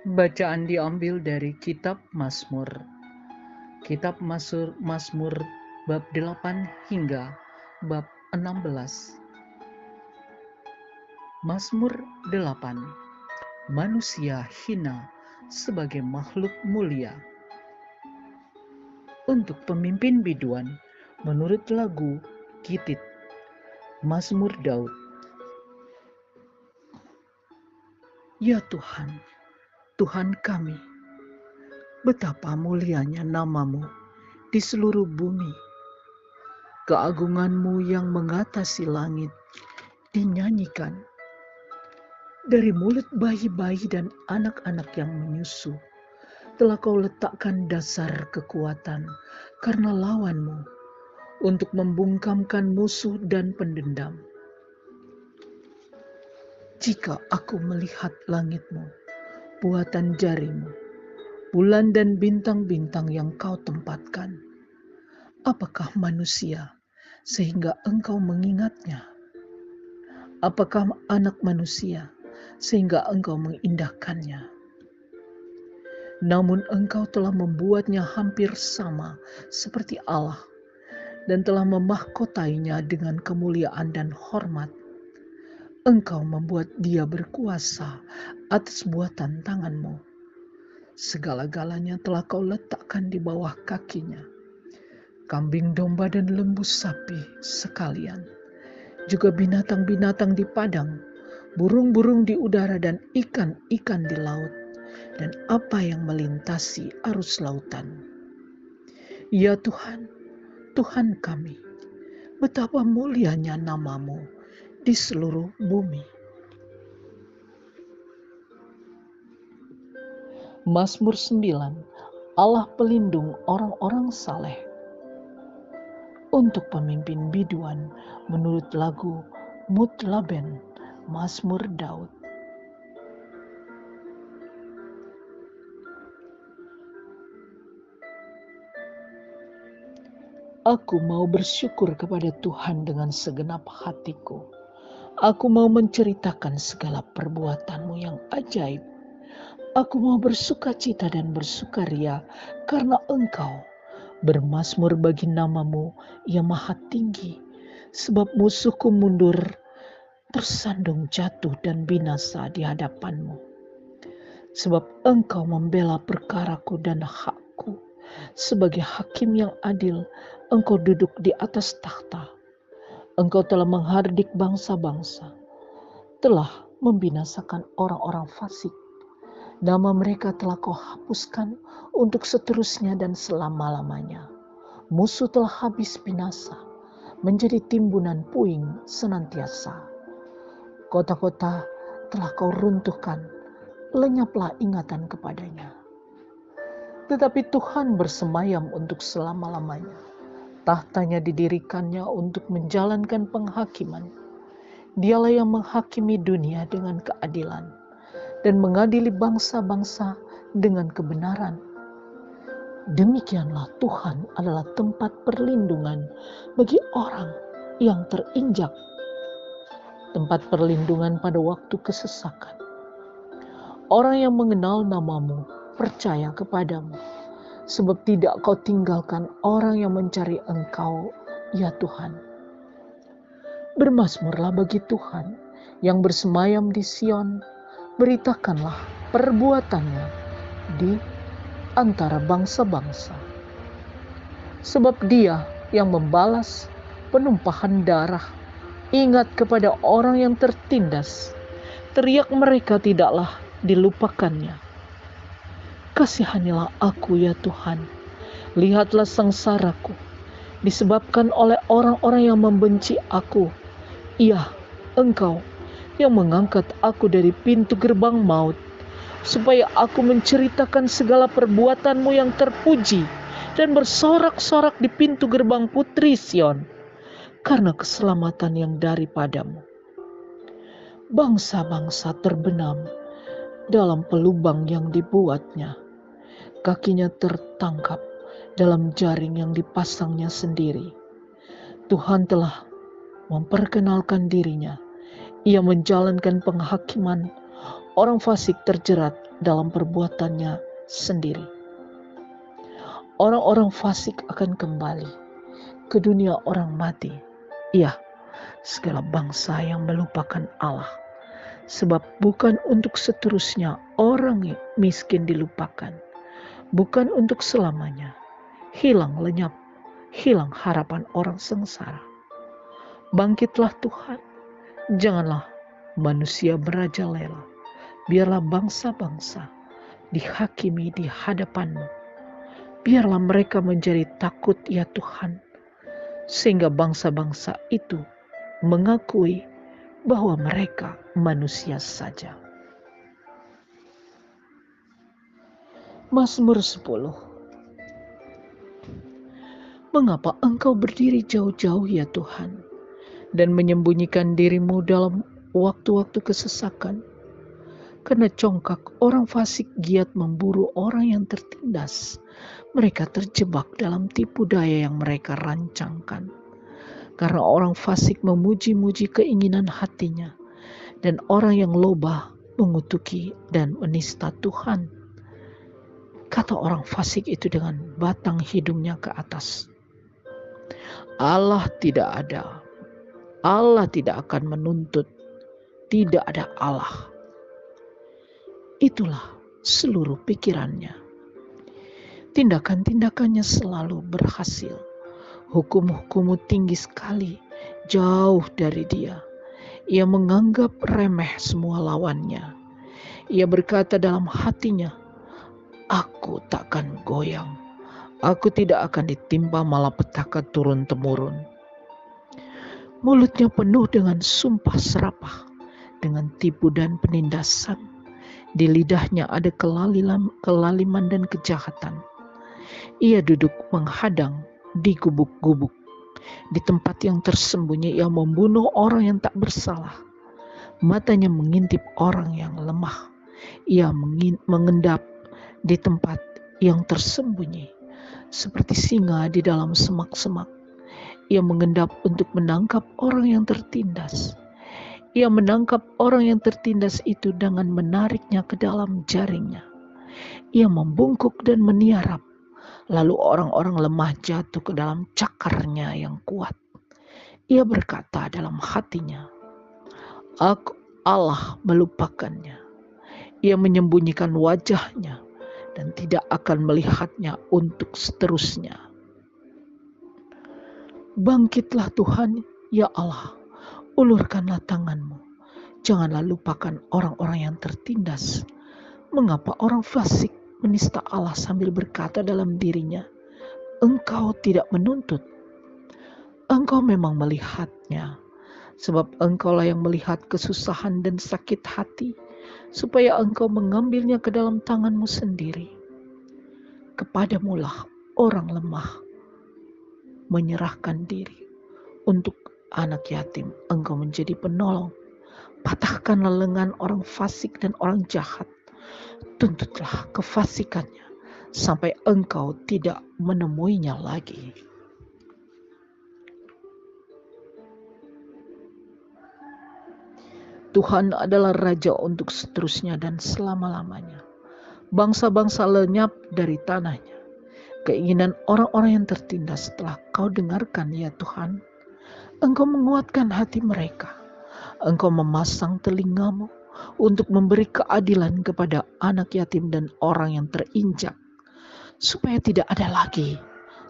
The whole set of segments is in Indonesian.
Bacaan diambil dari Kitab Mazmur. Kitab Mazmur bab 8 hingga bab 16. Mazmur 8. Manusia hina sebagai makhluk mulia. Untuk pemimpin biduan menurut lagu Gitit. Mazmur Daud. Ya Tuhan, Tuhan kami, betapa mulianya namamu di seluruh bumi. Keagunganmu yang mengatasi langit dinyanyikan. Dari mulut bayi-bayi dan anak-anak yang menyusu, telah kau letakkan dasar kekuatan karena lawanmu, untuk membungkamkan musuh dan pendendam. Jika aku melihat langitmu, buatan jarimu, bulan dan bintang-bintang yang kau tempatkan, apakah manusia sehingga engkau mengingatnya? Apakah anak manusia sehingga engkau mengindahkannya? Namun engkau telah membuatnya hampir sama seperti Allah dan telah memahkotainya dengan kemuliaan dan hormat. Engkau membuat dia berkuasa atas buatan tanganmu. Segala-galanya telah kau letakkan di bawah kakinya. Kambing domba dan lembu sapi sekalian. Juga binatang-binatang di padang, burung-burung di udara dan ikan-ikan di laut, dan apa yang melintasi arus lautan. Ya Tuhan, Tuhan kami, betapa mulianya namamu di seluruh bumi. Mazmur 9. Allah pelindung orang-orang saleh. Untuk pemimpin biduan menurut lagu Mutlaben, Mazmur Daud. Aku mau bersyukur kepada Tuhan dengan segenap hatiku. Aku mau menceritakan segala perbuatanmu yang ajaib. Aku mau bersukacita dan bersukaria karena Engkau. Bermazmur bagi namamu yang maha tinggi. Sebab musuhku mundur, tersandung jatuh dan binasa di hadapanmu. Sebab Engkau membela perkaraku dan hakku. Sebagai hakim yang adil, Engkau duduk di atas takhta. Engkau telah menghardik bangsa-bangsa, telah membinasakan orang-orang fasik. Nama mereka telah kau hapuskan untuk seterusnya dan selama-lamanya. Musuh telah habis binasa, menjadi timbunan puing senantiasa. Kota-kota telah kau runtuhkan, lenyaplah ingatan kepadanya. Tetapi Tuhan bersemayam untuk selama-lamanya. Tahtanya didirikannya untuk menjalankan penghakiman. Dialah yang menghakimi dunia dengan keadilan dan mengadili bangsa-bangsa dengan kebenaran. Demikianlah Tuhan adalah tempat perlindungan bagi orang yang terinjak, tempat perlindungan pada waktu kesesakan. Orang yang mengenal namamu percaya kepadamu, sebab tidak kau tinggalkan orang yang mencari Engkau, ya Tuhan. Bermazmurlah bagi Tuhan yang bersemayam di Sion. Beritakanlah perbuatannya di antara bangsa-bangsa. Sebab Dia yang membalas penumpahan darah, ingat kepada orang yang tertindas. Teriak mereka tidaklah dilupakannya. Kasihanilah aku ya Tuhan. Lihatlah sengsaraku disebabkan oleh orang-orang yang membenci aku. Iya, Engkau yang mengangkat aku dari pintu gerbang maut, supaya aku menceritakan segala perbuatanmu yang terpuji dan bersorak-sorak di pintu gerbang putri Sion, karena keselamatan yang daripadamu. Bangsa-bangsa terbenam dalam pelubang yang dibuatnya. Kakinya tertangkap dalam jaring yang dipasangnya sendiri. Tuhan telah memperkenalkan dirinya. Ia menjalankan penghakiman Orang fasik terjerat dalam perbuatannya sendiri. Orang-orang fasik akan kembali ke dunia orang mati. Iya, segala bangsa yang melupakan Allah. Sebab bukan untuk seterusnya orang miskin dilupakan. Bukan untuk selamanya. Hilang lenyap, hilang harapan orang sengsara. Bangkitlah Tuhan, janganlah manusia merajalela. Biarlah bangsa-bangsa dihakimi di hadapan-Mu. Biarlah mereka menjadi takut ya Tuhan, sehingga bangsa-bangsa itu mengakui bahwa mereka manusia saja. Mazmur 10. Mengapa Engkau berdiri jauh-jauh ya Tuhan, dan menyembunyikan diri-Mu dalam waktu-waktu kesesakan? Karena congkak orang fasik giat memburu orang yang tertindas. Mereka terjebak dalam tipu daya yang mereka rancangkan. Karena orang fasik memuji-muji keinginan hatinya, dan orang yang lobah mengutuki dan menista Tuhan. Kata orang fasik itu dengan batang hidungnya ke atas, Allah tidak ada. Allah tidak akan menuntut. Tidak ada Allah. Itulah seluruh pikirannya. Tindakan-tindakannya selalu berhasil. Hukum-hukummu tinggi sekali, jauh dari dia. Ia menganggap remeh semua lawannya. Ia berkata dalam hatinya, aku takkan goyang. Aku tidak akan ditimpa malapetaka turun-temurun. Mulutnya penuh dengan sumpah serapah, dengan tipu dan penindasan. Di lidahnya ada kelaliman dan kejahatan. Ia duduk menghadang di gubuk-gubuk. Di tempat yang tersembunyi ia membunuh orang yang tak bersalah. Matanya mengintip orang yang lemah. Ia mengendap di tempat yang tersembunyi. Seperti singa di dalam semak-semak. Ia mengendap untuk menangkap orang yang tertindas. Ia menangkap orang yang tertindas itu dengan menariknya ke dalam jaringnya. Ia membungkuk dan meniarap. Lalu orang-orang lemah jatuh ke dalam cakarnya yang kuat. Ia berkata dalam hatinya, Allah melupakannya. Ia menyembunyikan wajahnya dan tidak akan melihatnya untuk seterusnya. Bangkitlah Tuhan, ya Allah. Ulurkanlah tangan-Mu. Janganlah lupakan orang-orang yang tertindas. Mengapa orang fasik menista Allah sambil berkata dalam dirinya, Engkau tidak menuntut. Engkau memang melihatnya, sebab Engkaulah yang melihat kesusahan dan sakit hati, supaya Engkau mengambilnya ke dalam tangan-Mu sendiri. Kepadamulah orang lemah menyerahkan diri. Untuk anak yatim Engkau menjadi penolong. Patahkanlah lengan orang fasik dan orang jahat. Tuntutlah kefasikannya sampai Engkau tidak menemuinya lagi. Tuhan adalah Raja untuk seterusnya dan selama-lamanya. Bangsa-bangsa lenyap dari tanahnya. Keinginan orang-orang yang tertindas telah Kau dengarkan ya Tuhan. Engkau menguatkan hati mereka. Engkau memasang telinga-Mu untuk memberi keadilan kepada anak yatim dan orang yang terinjak. Supaya tidak ada lagi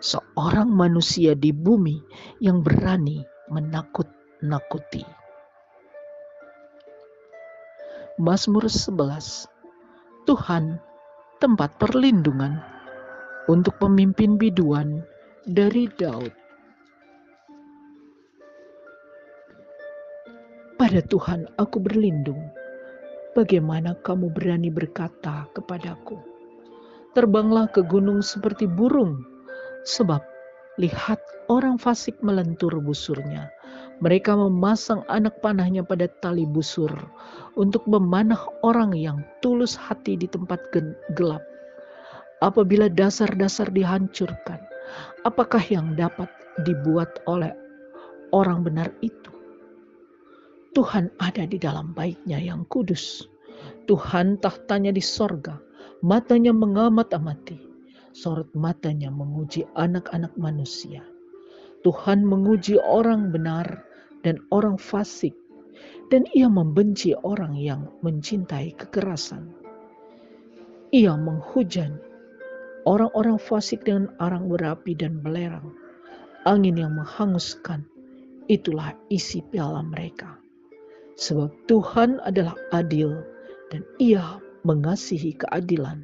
seorang manusia di bumi yang berani menakut-nakuti. Mazmur 11. Tuhan, tempat perlindungan untuk pemimpin biduan dari Daud. Pada Tuhan aku berlindung. Bagaimana kamu berani berkata kepadaku, terbanglah ke gunung seperti burung, sebab lihat orang fasik melentur busurnya. Mereka memasang anak panahnya pada tali busur untuk memanah orang yang tulus hati di tempat gelap. Apabila dasar-dasar dihancurkan, apakah yang dapat dibuat oleh orang benar itu? Tuhan ada di dalam baitnya yang kudus. Tuhan tahtanya di sorga, matanya mengamat-amati, sorot matanya menguji anak-anak manusia. Tuhan menguji orang benar dan orang fasik, dan ia membenci orang yang mencintai kekerasan. Ia menghujani orang-orang fasik dengan arang berapi dan belerang. Angin yang menghanguskan, itulah isi piala mereka. Sebab Tuhan adalah adil dan ia mengasihi keadilan.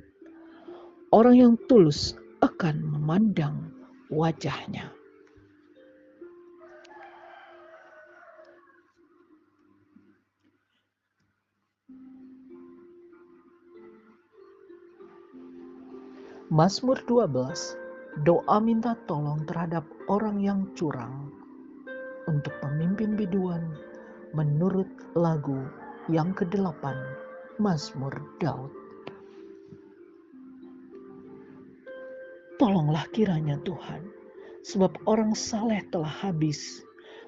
Orang yang tulus akan memandang wajahnya. Mazmur 12, doa minta tolong terhadap orang yang curang. Untuk pemimpin biduan menurut lagu yang ke-8, Mazmur Daud. Tolonglah kiranya Tuhan, sebab orang saleh telah habis,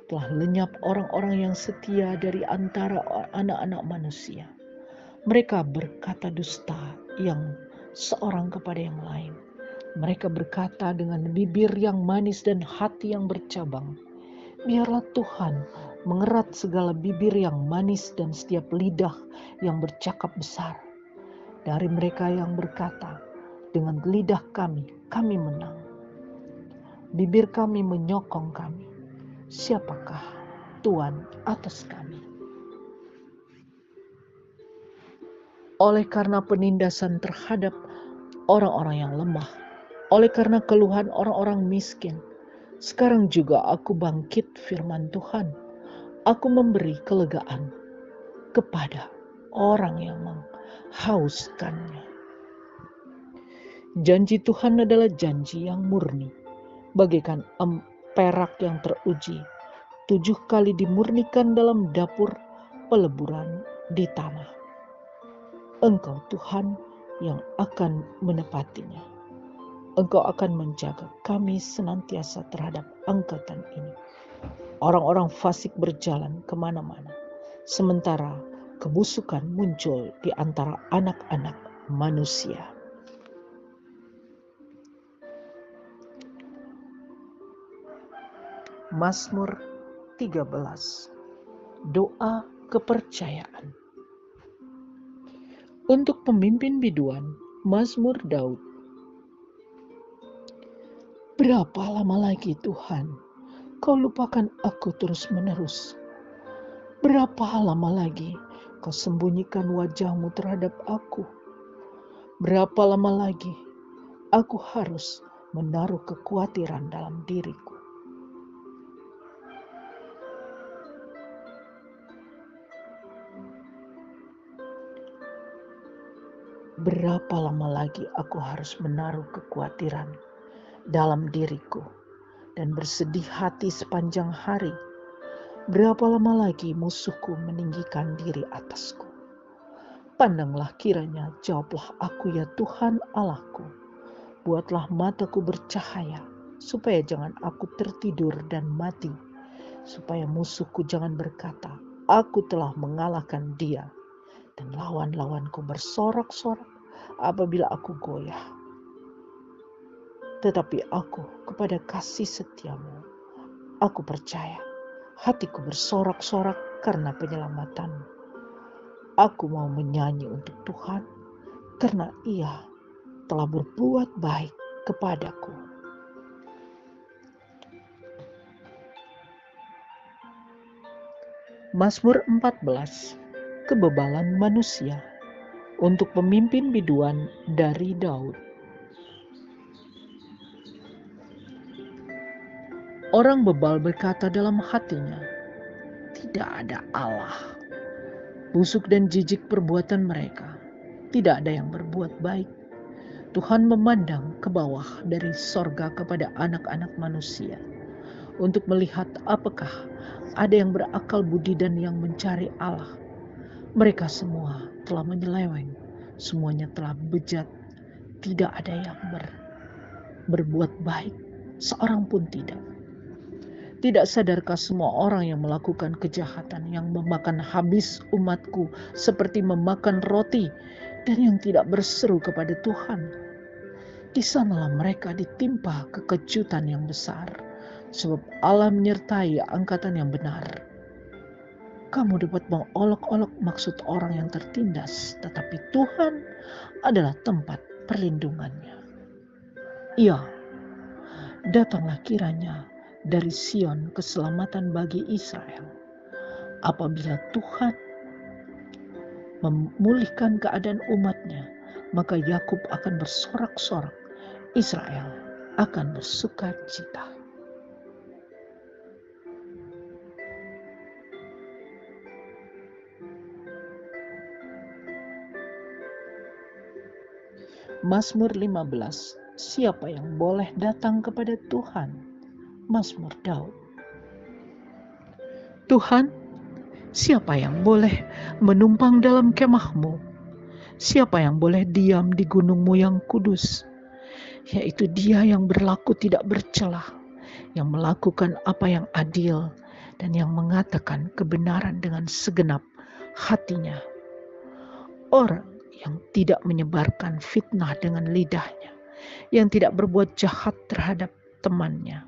telah lenyap orang-orang yang setia dari antara anak-anak manusia. Mereka berkata dusta yang seorang kepada yang lain. Mereka berkata dengan bibir yang manis dan hati yang bercabang. Biarlah Tuhan mengerat segala bibir yang manis dan setiap lidah yang bercakap besar. Dari mereka yang berkata, dengan lidah kami menang. Bibir kami menyokong kami. Siapakah Tuhan atas kami? Oleh karena penindasan terhadap orang-orang yang lemah, oleh karena keluhan orang-orang miskin, sekarang juga aku bangkit firman Tuhan. Aku memberi kelegaan kepada orang yang menghauskannya. Janji Tuhan adalah janji yang murni, bagaikan perak yang teruji, 7 kali dimurnikan dalam dapur peleburan di tanah. Engkau Tuhan yang akan menepatinya. Engkau akan menjaga kami senantiasa terhadap angkatan ini. Orang-orang fasik berjalan kemana-mana, sementara kebusukan muncul di antara anak-anak manusia. Mazmur 13, doa kepercayaan. Untuk pemimpin biduan, Mazmur Daud. Berapa lama lagi Tuhan, Kau lupakan aku terus-menerus? Berapa lama lagi Kau sembunyikan wajah-Mu terhadap aku? Berapa lama lagi aku harus menaruh kekhawatiran dalam diriku? Berapa lama lagi aku harus menaruh kekhawatiran dalam diriku dan bersedih hati sepanjang hari? Berapa lama lagi musuhku meninggikan diri atasku? Pandanglah kiranya, jawablah aku ya Tuhan Allahku. Buatlah mataku bercahaya, supaya jangan aku tertidur dan mati. Supaya musuhku jangan berkata, aku telah mengalahkan dia. Dan lawan-lawanku bersorak-sorak apabila aku goyah. Tetapi aku kepada kasih setiamu, aku percaya. Hatiku bersorak-sorak karena penyelamatanmu. Aku mau menyanyi untuk Tuhan karena Ia telah berbuat baik kepadaku. Mazmur 14, kebebalan manusia. Untuk pemimpin biduan dari Daud. Orang bebal berkata dalam hatinya, tidak ada Allah. Busuk dan jijik perbuatan mereka, tidak ada yang berbuat baik. Tuhan memandang ke bawah dari sorga kepada anak-anak manusia, untuk melihat apakah ada yang berakal budi dan yang mencari Allah. Mereka semua telah menyeleweng, semuanya telah bejat, tidak ada yang berbuat baik, seorang pun tidak. Tidak sadarkah semua orang yang melakukan kejahatan, yang memakan habis umatku seperti memakan roti, dan yang tidak berseru kepada Tuhan? Di sanalah mereka ditimpa kekejutan yang besar, sebab Allah menyertai angkatan yang benar. Kamu dapat mengolok-olok maksud orang yang tertindas, tetapi Tuhan adalah tempat perlindungannya. Ya, datanglah kiranya dari Sion keselamatan bagi Israel. Apabila Tuhan memulihkan keadaan umatnya, maka Yakub akan bersorak-sorak, Israel akan bersuka cita. Mazmur 15. Siapa yang boleh datang kepada Tuhan? Mazmur Daud. Tuhan, siapa yang boleh menumpang dalam kemah-Mu? Siapa yang boleh diam di gunung-Mu yang kudus? Yaitu dia yang berlaku tidak bercelah, yang melakukan apa yang adil, dan yang mengatakan kebenaran dengan segenap hatinya. Orang yang tidak menyebarkan fitnah dengan lidahnya, yang tidak berbuat jahat terhadap temannya,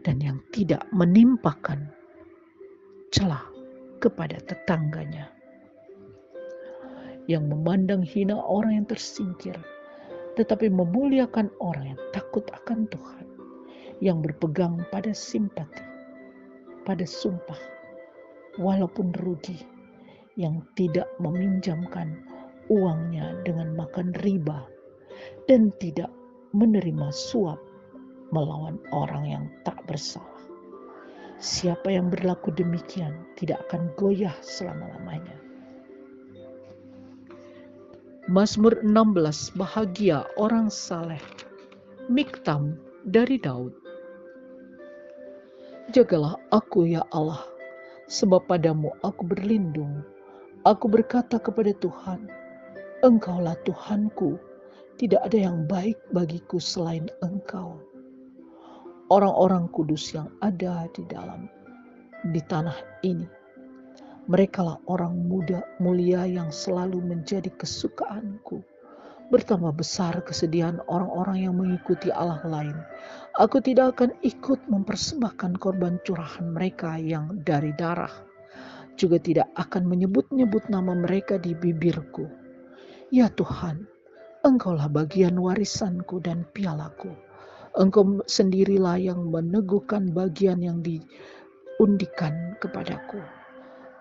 dan yang tidak menimpakan celah kepada tetangganya, yang memandang hina orang yang tersingkir, tetapi memuliakan orang yang takut akan Tuhan, yang berpegang pada simpati, pada sumpah, walaupun rugi, yang tidak meminjamkan uangnya dengan makan riba, dan tidak menerima suap melawan orang yang tak bersalah. Siapa yang berlaku demikian tidak akan goyah selama-lamanya. Mazmur 16. Bahagia orang saleh. Miktam dari Daud. Jagalah aku ya Allah, sebab padamu aku berlindung. Aku berkata kepada Tuhan, Engkaulah Tuhanku, tidak ada yang baik bagiku selain Engkau. Orang-orang kudus yang ada di tanah ini, merekalah orang mulia yang selalu menjadi kesukaanku. Bertambah besar kesedihan orang-orang yang mengikuti Allah lain. Aku tidak akan ikut mempersembahkan korban curahan mereka yang dari darah. Juga tidak akan menyebut-nyebut nama mereka di bibirku. Ya Tuhan, Engkaulah bagian warisanku dan pialaku. Engkau sendirilah yang meneguhkan bagian yang diundikan kepadaku.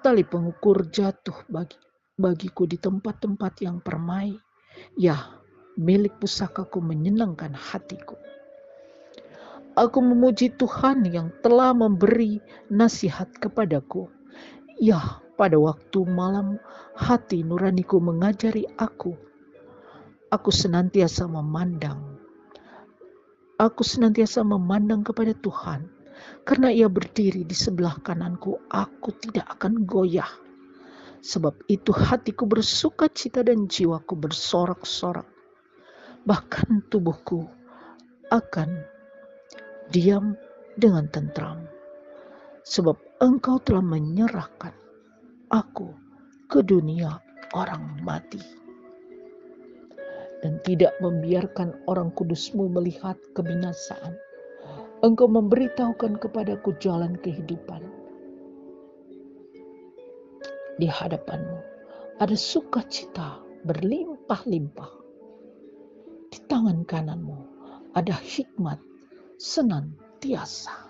Tali pengukur jatuh bagiku di tempat-tempat yang permai. Ya, milik pusakaku menyenangkan hatiku. Aku memuji Tuhan yang telah memberi nasihat kepadaku. Ya, pada waktu malam hati nuraniku mengajari aku. Aku senantiasa memandang kepada Tuhan, karena Ia berdiri di sebelah kananku, aku tidak akan goyah. Sebab itu hatiku bersuka cita dan jiwaku bersorak-sorak. Bahkan tubuhku akan diam dengan tentram. Sebab Engkau telah menyerahkan aku ke dunia orang mati, dan tidak membiarkan orang kudus-Mu melihat kebinasaan. Engkau memberitahukan kepadaku jalan kehidupan. Di hadapan-Mu ada sukacita berlimpah-limpah. Di tangan kanan-Mu ada hikmat senantiasa.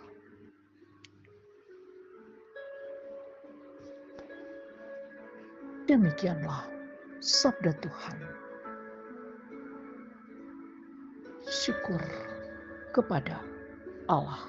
Demikianlah sabda Tuhan. Syukur kepada Allah.